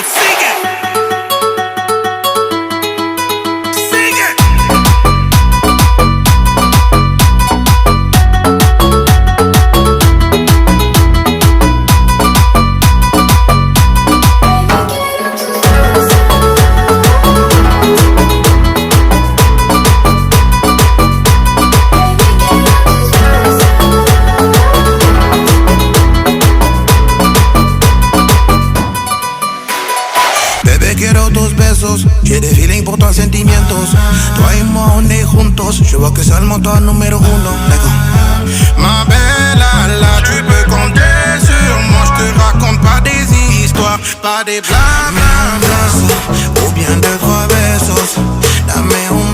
sigue. Sigue. Bebé, quiero tus besos, j'ai des feelings pour toi, sentimientos. Toi et moi, on est juntos. Je vois que c'est le moteur numéro uno. D'accord. Ma belle, là, tu peux compter sur moi. Je te raconte pas des histoires, pas des blablabla. Ou bien deux, trois besos. Dame un